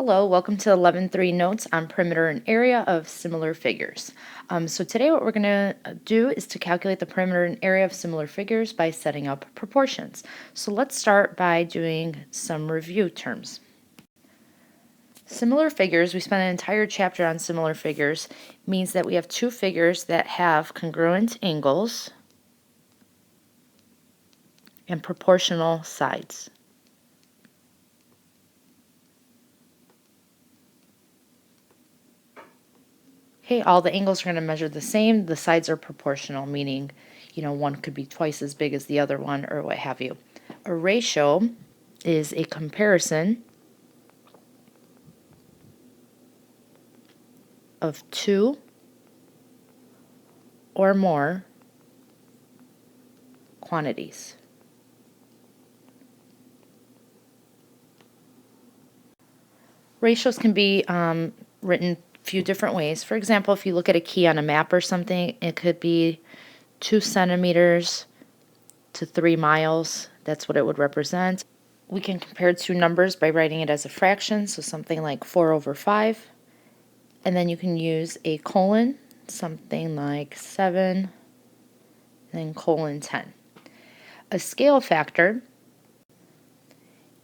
Hello, welcome to 11.3 Notes on Perimeter and Area of Similar Figures. So today what we're going to do is to calculate the perimeter and area of similar figures by setting up proportions. So let's start by doing some review terms. Similar figures, we spent an entire chapter on similar figures, means that we have two figures that have congruent angles and proportional sides. Okay, all the angles are going to measure the same. The sides are proportional, meaning, one could be twice as big as the other one or what have you. A ratio is a comparison of two or more quantities. Ratios can be written a few different ways. For example, if you look at a key on a map or something, it could be 2 centimeters to 3 miles. That's what it would represent. We can compare two numbers by writing it as a fraction, so something like 4 over 5. And then you can use a colon, something like 7, then colon 10. A scale factor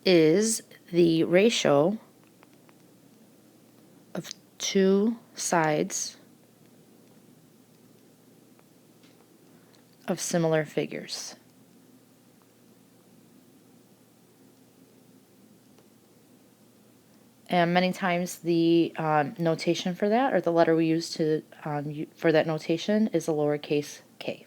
is the ratio of two sides of similar figures. And many times the notation for that, or the letter we use for that notation, is a lowercase k.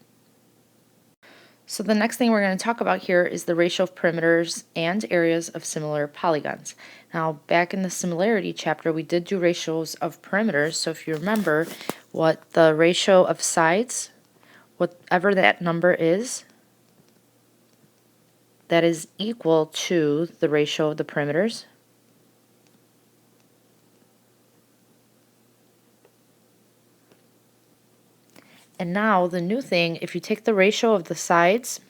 So the next thing we're going to talk about here is the ratio of perimeters and areas of similar polygons. Now, back in the similarity chapter, we did do ratios of perimeters. So if you remember what the ratio of sides, whatever that number is, that is equal to the ratio of the perimeters. And now the new thing, if you take the ratio of the sides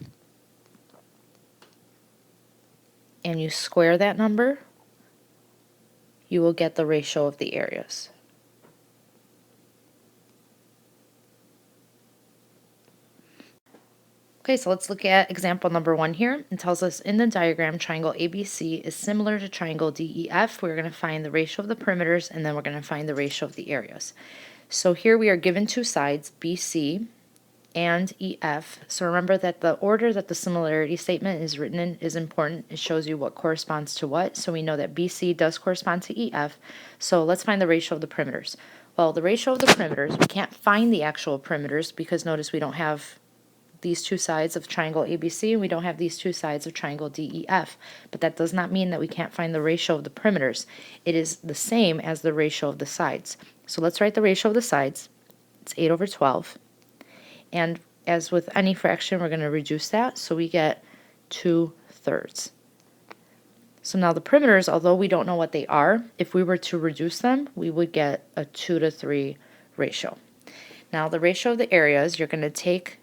and you square that number, you will get the ratio of the areas. Okay, so let's look at example number 1 here. It tells us in the diagram triangle ABC is similar to triangle DEF. We're going to find the ratio of the perimeters and then we're going to find the ratio of the areas. So here we are given two sides, BC and EF. So remember that the order that the similarity statement is written in is important. It shows you what corresponds to what. So we know that BC does correspond to EF. So let's find the ratio of the perimeters. Well, the ratio of the perimeters, we can't find the actual perimeters because notice we don't have these two sides of triangle ABC and we don't have these two sides of triangle DEF. But that does not mean that we can't find the ratio of the perimeters. It is the same as the ratio of the sides. So let's write the ratio of the sides. It's 8 over 12. And as with any fraction, we're going to reduce that, so we get 2/3. So now the perimeters, although we don't know what they are, if we were to reduce them, we would get a 2:3 ratio. Now the ratio of the areas, you're going to take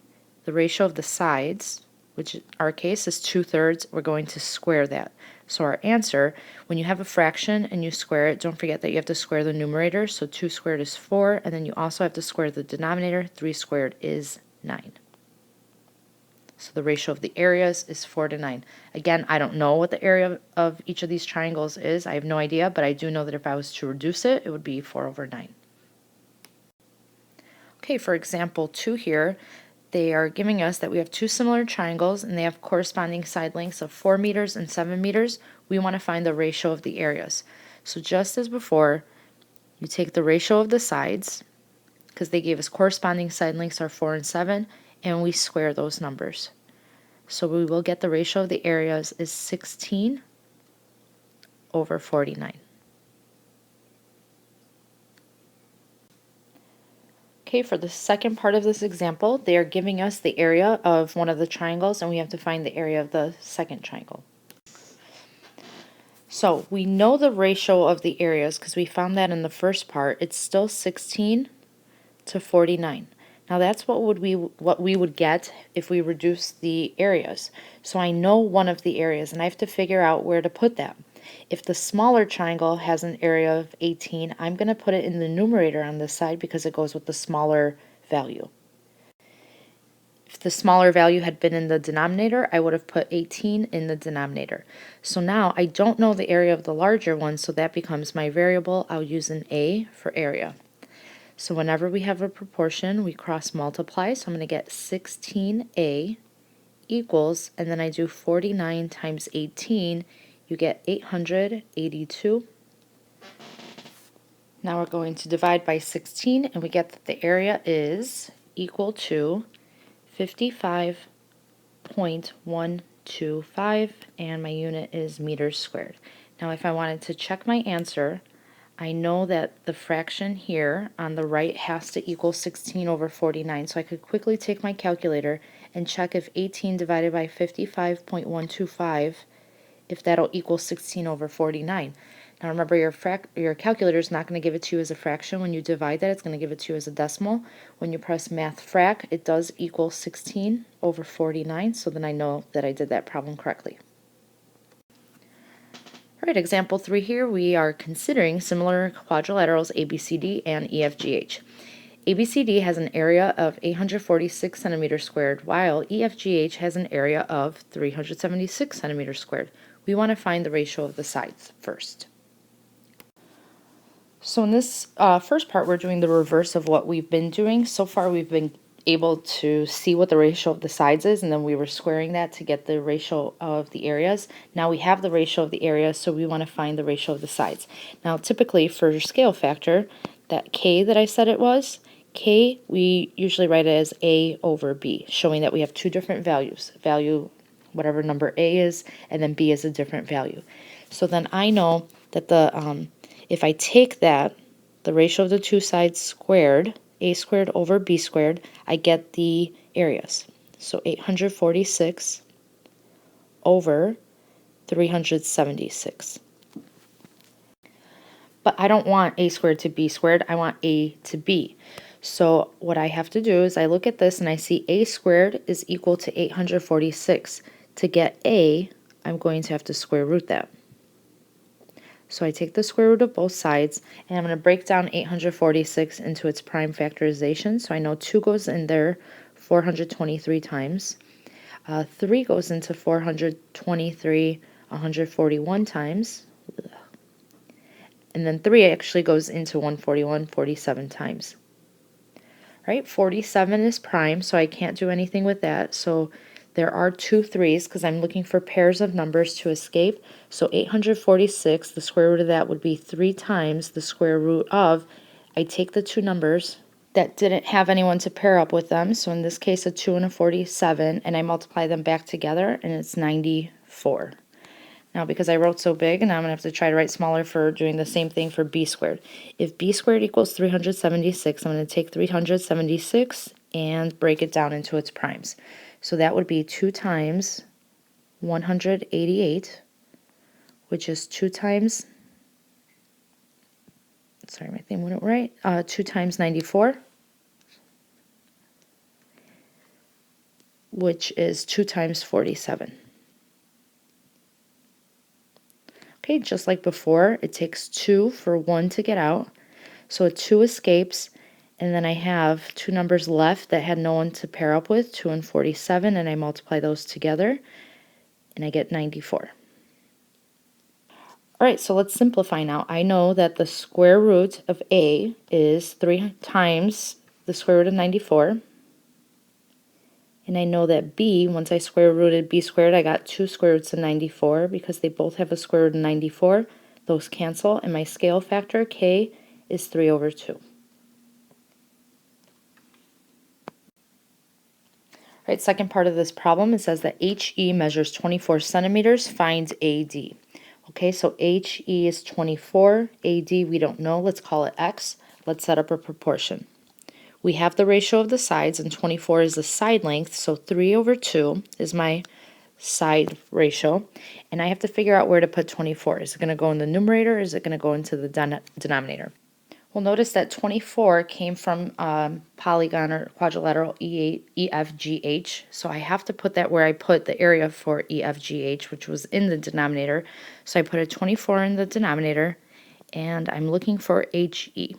the ratio of the sides, which in our case is 2/3, we're going to square that. So our answer, when you have a fraction and you square it, don't forget that you have to square the numerator. So 2 squared is 4, and then you also have to square the denominator. 3 squared is 9. So the ratio of the areas is 4:9. Again, I don't know what the area of each of these triangles is. I have no idea, but I do know that if I was to reduce it, it would be 4 over 9. Okay, for example 2 here, they are giving us that we have two similar triangles and they have corresponding side lengths of 4 meters and 7 meters. We want to find the ratio of the areas. So just as before, you take the ratio of the sides, because they gave us corresponding side lengths are 4 and 7, and we square those numbers. So we will get the ratio of the areas is 16 over 49. Okay, for the second part of this example, they are giving us the area of one of the triangles and we have to find the area of the second triangle. So we know the ratio of the areas because we found that in the first part. It's still 16 to 49. Now that's what we would get if we reduce the areas. So I know one of the areas and I have to figure out where to put that. If the smaller triangle has an area of 18, I'm going to put it in the numerator on this side because it goes with the smaller value. If the smaller value had been in the denominator, I would have put 18 in the denominator. So now I don't know the area of the larger one, so that becomes my variable. I'll use an A for area. So whenever we have a proportion, we cross multiply. So I'm going to get 16A equals, and then I do 49 times 18, you get 882. Now we're going to divide by 16, and we get that the area is equal to 55.125, and my unit is meters squared. Now if I wanted to check my answer, I know that the fraction here on the right has to equal 16 over 49, so I could quickly take my calculator and check if 18 divided by 55.125, if that'll equal 16 over 49. Now remember, your calculator is not going to give it to you as a fraction. When you divide that, it's going to give it to you as a decimal. When you press math frac, it does equal 16 over 49, so then I know that I did that problem correctly. All right, example 3 here, we are considering similar quadrilaterals ABCD and EFGH. ABCD has an area of 846 centimeters squared, while EFGH has an area of 376 centimeters squared. We want to find the ratio of the sides first. So in this first part, we're doing the reverse of what we've been doing. So far, we've been able to see what the ratio of the sides is, and then we were squaring that to get the ratio of the areas. Now we have the ratio of the areas, so we want to find the ratio of the sides. Now typically for scale factor, that K that I said it was, K we usually write it as A over B, showing that we have two different values. Value, whatever number A is, and then B is a different value. So then I know that the if I take that, the ratio of the two sides squared, A squared over B squared, I get the areas. So 846 over 376. But I don't want A squared to B squared, I want A to B. So what I have to do is I look at this and I see A squared is equal to 846. To get A, I'm going to have to square root that. So I take the square root of both sides, and I'm going to break down 846 into its prime factorization. So I know 2 goes in there 423 times. 3 goes into 423 141 times. And then 3 actually goes into 141 47 times. Right? 47 is prime, so I can't do anything with that. So there are 2 3s because I'm looking for pairs of numbers to escape. So 846, the square root of that would be 3 times the square root of, I take the 2 numbers that didn't have anyone to pair up with them, so in this case a 2 and a 47, and I multiply them back together, and it's 94. Now because I wrote so big, and I'm going to have to try to write smaller for doing the same thing for B squared. If B squared equals 376, I'm going to take 376 and break it down into its primes. So that would be 2 times 188, which is 2 times, sorry, my thing wouldn't right, 2 times 94, which is 2 times 47. Okay, just like before, it takes 2 for 1 to get out, so a 2 escapes, and then I have 2 numbers left that had no one to pair up with, 2 and 47, and I multiply those together, and I get 94. All right, so let's simplify now. I know that the square root of A is 3 times the square root of 94. And I know that B, once I square rooted B squared, I got 2 square roots of 94 because they both have a square root of 94. Those cancel, and my scale factor, K, is 3 over 2. All right, second part of this problem, it says that HE measures 24 centimeters, find AD. Okay, so HE is 24, AD we don't know, let's call it X. Let's set up a proportion. We have the ratio of the sides, and 24 is the side length, so 3 over 2 is my side ratio, and I have to figure out where to put 24. Is it going to go in the numerator, or is it going to go into the denominator? Well, notice that 24 came from polygon or quadrilateral EFGH, so I have to put that where I put the area for EFGH, which was in the denominator. So I put a 24 in the denominator, and I'm looking for HE.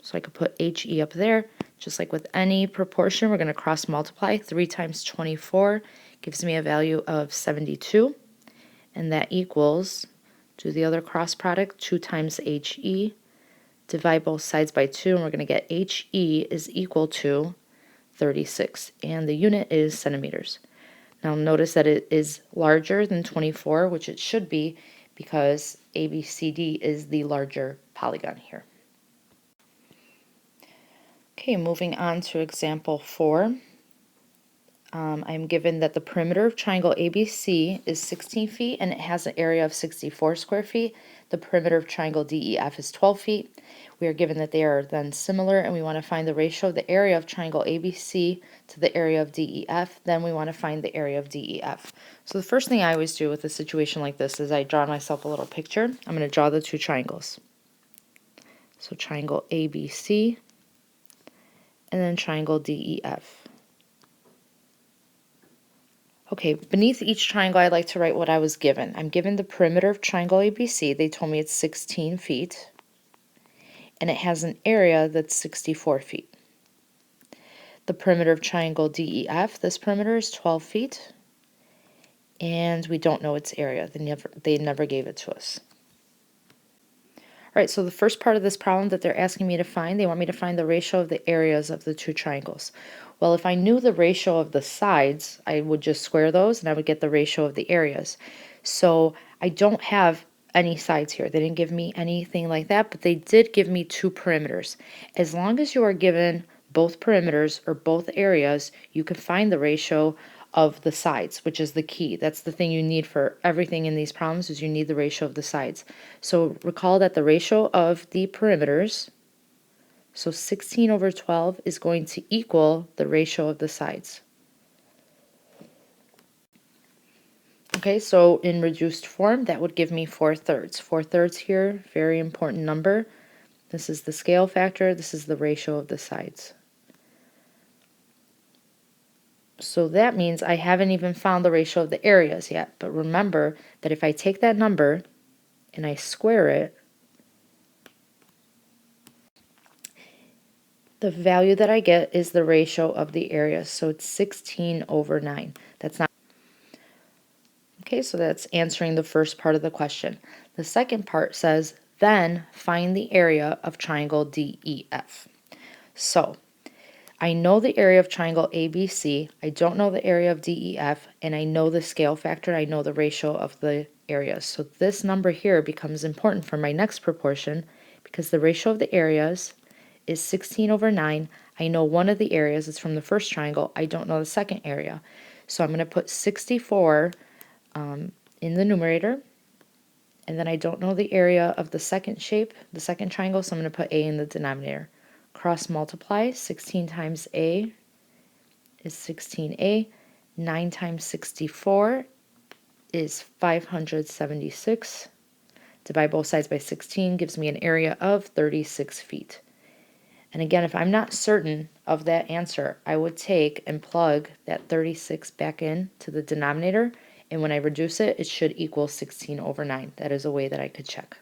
So I could put HE up there. Just like with any proportion, we're going to cross multiply. 3 times 24 gives me a value of 72, and that equals, do the other cross product, 2 times HE. Divide both sides by 2, and we're going to get HE is equal to 36, and the unit is centimeters. Now notice that it is larger than 24, which it should be because ABCD is the larger polygon here. Okay, moving on to example 4. I'm given that the perimeter of triangle ABC is 16 feet and it has an area of 64 square feet. The perimeter of triangle DEF is 12 feet. We are given that they are then similar, and we want to find the ratio of the area of triangle ABC to the area of DEF. Then we want to find the area of DEF. So the first thing I always do with a situation like this is I draw myself a little picture. I'm going to draw the two triangles. So triangle ABC and then triangle DEF. Okay, beneath each triangle, I'd like to write what I was given. I'm given the perimeter of triangle ABC. They told me it's 16 feet, and it has an area that's 64 feet. The perimeter of triangle DEF, this perimeter is 12 feet, and we don't know its area. They never gave it to us. All right, so the first part of this problem that they're asking me to find, they want me to find the ratio of the areas of the two triangles. Well, if I knew the ratio of the sides, I would just square those and I would get the ratio of the areas. So I don't have any sides here. They didn't give me anything like that, but they did give me two perimeters. As long as you are given both perimeters or both areas, you can find the ratio of the sides, which is the key. That's the thing you need for everything in these problems, is you need the ratio of the sides. So recall that the ratio of the perimeters, so 16 over 12, is going to equal the ratio of the sides. Okay, so in reduced form, that would give me 4/3. 4/3 here, very important number. This is the scale factor, this is the ratio of the sides. So that means I haven't even found the ratio of the areas yet. But remember that if I take that number and I square it, the value that I get is the ratio of the areas. So it's 16 over 9. That's not. Okay, so that's answering the first part of the question. The second part says, then find the area of triangle DEF. So I know the area of triangle ABC, I don't know the area of DEF, and I know the scale factor, I know the ratio of the areas. So this number here becomes important for my next proportion because the ratio of the areas is 16 over 9. I know one of the areas is from the first triangle, I don't know the second area. So I'm going to put 64 in the numerator, and then I don't know the area of the second shape, the second triangle, so I'm going to put A in the denominator. Cross multiply, 16 times A is 16A, 9 times 64 is 576. Divide both sides by 16 gives me an area of 36 feet. And again, if I'm not certain of that answer, I would take and plug that 36 back in to the denominator, and when I reduce it, it should equal 16 over 9. That is a way that I could check.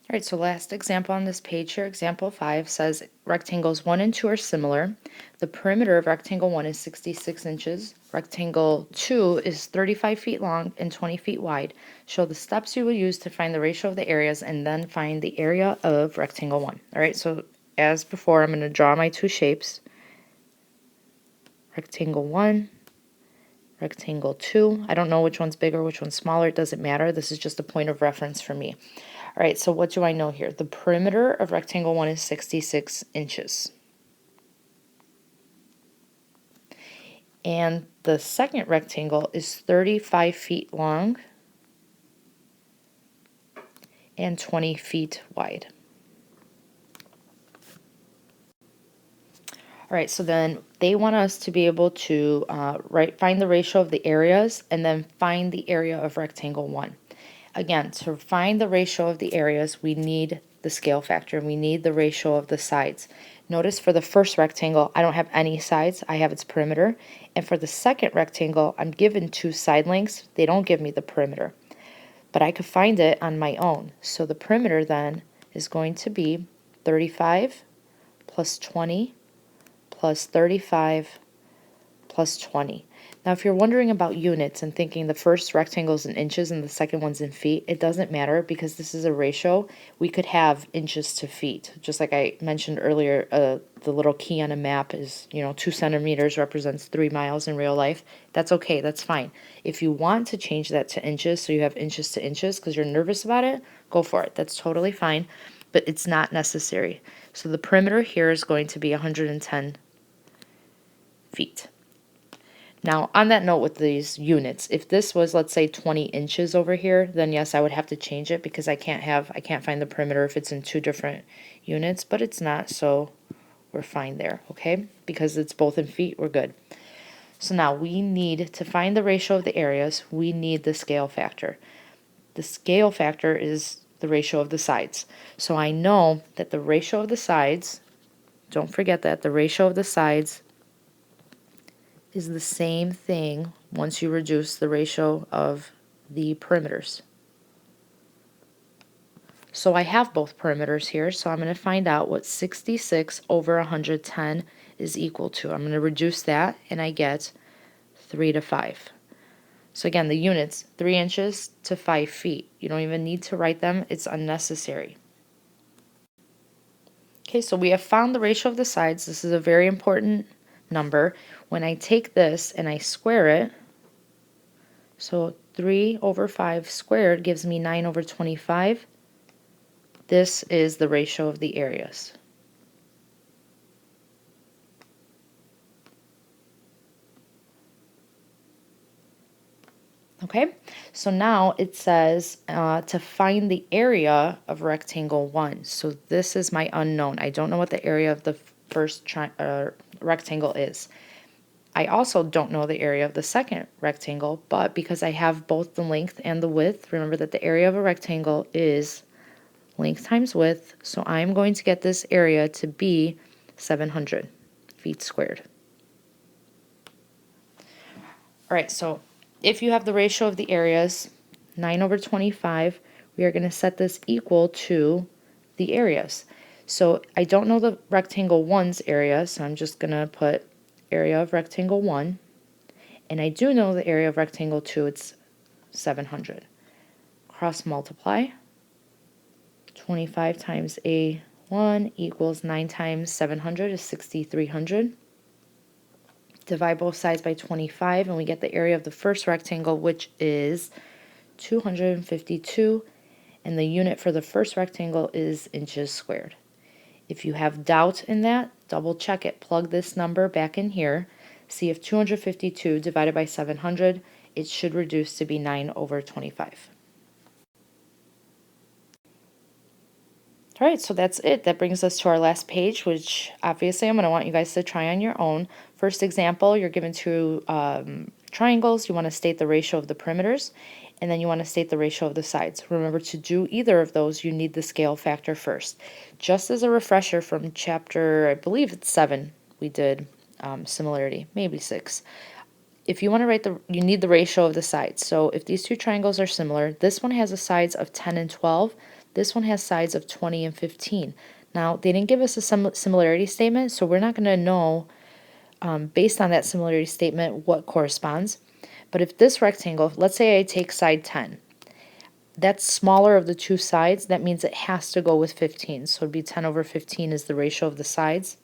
All right, so last example on this page here, example 5, says rectangles 1 and 2 are similar. The perimeter of rectangle 1 is 66 inches. Rectangle 2 is 35 feet long and 20 feet wide. Show the steps you will use to find the ratio of the areas and then find the area of rectangle 1. All right, so as before, I'm going to draw my two shapes. Rectangle 1, rectangle 2. I don't know which one's bigger, which one's smaller. It doesn't matter. This is just a point of reference for me. All right, so what do I know here? The perimeter of rectangle 1 is 66 inches. And the second rectangle is 35 feet long and 20 feet wide. All right, so then they want us to be able to find the ratio of the areas and then find the area of rectangle 1. Again, to find the ratio of the areas, we need the scale factor, and we need the ratio of the sides. Notice for the first rectangle, I don't have any sides, I have its perimeter. And for the second rectangle, I'm given 2 side lengths. They don't give me the perimeter, but I could find it on my own. So the perimeter then is going to be 35 plus 20 plus 35 plus 20. Now, if you're wondering about units and thinking the first rectangle is in inches and the second one's in feet, it doesn't matter because this is a ratio. We could have inches to feet. Just like I mentioned earlier, the little key on a map is, 2 centimeters represents 3 miles in real life. That's okay, that's fine. If you want to change that to inches, so you have inches to inches because you're nervous about it, go for it. That's totally fine, but it's not necessary. So the perimeter here is going to be 110 feet. Now, on that note with these units, if this was, let's say, 20 inches over here, then yes, I would have to change it because I can't find the perimeter if it's in 2 different units, but it's not, so we're fine there, okay? Because it's both in feet, we're good. So now we need to find the ratio of the areas, we need the scale factor. The scale factor is the ratio of the sides. So I know that the ratio of the sides, don't forget that, the ratio of the sides is the same thing once you reduce the ratio of the perimeters. So I have both perimeters here, so I'm going to find out what 66 over 110 is equal to. I'm going to reduce that, and I get 3 to 5. So again, the units, 3 inches to 5 feet. You don't even need to write them. It's unnecessary. Okay, so we have found the ratio of the sides. This is a very important number. When I take this and I square it, so 3 over 5 squared gives me 9 over 25. This is the ratio of the areas. Okay, so now it says to find the area of rectangle 1. So this is my unknown. I don't know what the area of the first rectangle is. I also don't know the area of the second rectangle, but because I have both the length and the width, remember that the area of a rectangle is length times width, so I'm going to get this area to be 700 feet squared. All right, so if you have the ratio of the areas, 9 over 25, we are going to set this equal to the areas. So I don't know the rectangle 1's area, so I'm just going to put area of rectangle 1. And I do know the area of rectangle 2, it's 700. Cross multiply. 25 times A1 equals 9 times 700 is 6,300. Divide both sides by 25 and we get the area of the first rectangle, which is 252, and the unit for the first rectangle is inches squared. If you have doubt in that, double check it. Plug this number back in here. See if 252 divided by 700, it should reduce to be 9 over 25. All right, so that's it. That brings us to our last page, which obviously I'm going to want you guys to try on your own. First example, you're given 2 triangles. You want to state the ratio of the perimeters, and then you want to state the ratio of the sides. Remember, to do either of those, you need the scale factor first. Just as a refresher from chapter, I believe it's 7, we did similarity, maybe 6. If you want to write you need the ratio of the sides. So if these 2 triangles are similar, this one has the sides of 10 and 12. This one has sides of 20 and 15. Now, they didn't give us a similarity statement, so we're not going to know, based on that similarity statement, what corresponds. But if this rectangle, let's say I take side 10, that's smaller of the 2 sides, that means it has to go with 15. So it'd be 10 over 15 is the ratio of the sides.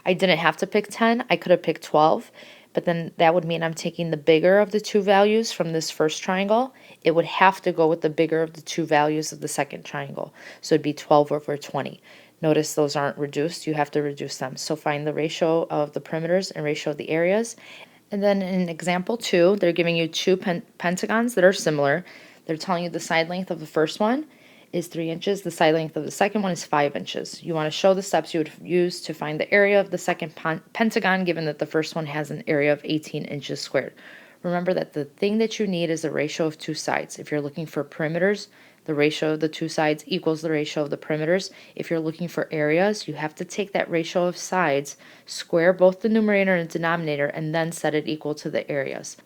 I didn't have to pick 10, I could have picked 12, but then that would mean I'm taking the bigger of the 2 values from this first triangle. It would have to go with the bigger of the 2 values of the second triangle. So it'd be 12 over 20. Notice those aren't reduced. You have to reduce them. So find the ratio of the perimeters and ratio of the areas. And then in example 2, they're giving you 2 pentagons that are similar. They're telling you the side length of the first one is 3 inches. The side length of the second one is 5 inches. You want to show the steps you would use to find the area of the second pentagon, given that the first one has an area of 18 inches squared. remember that the thing that you need is the ratio of two sides. If you're looking for perimeters, the ratio of the two sides equals the ratio of the perimeters. If you're looking for areas, you have to take that ratio of sides, square both the numerator and denominator, and then set it equal to the areas.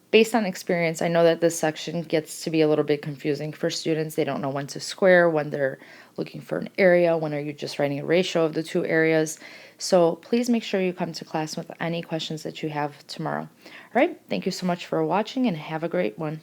Based on experience, I know that this section gets to be a little bit confusing for students. They don't know when to square, when they're looking for an area, when are you just writing a ratio of the two areas. So please make sure you come to class with any questions that you have tomorrow. All right, thank you so much for watching and have a great one.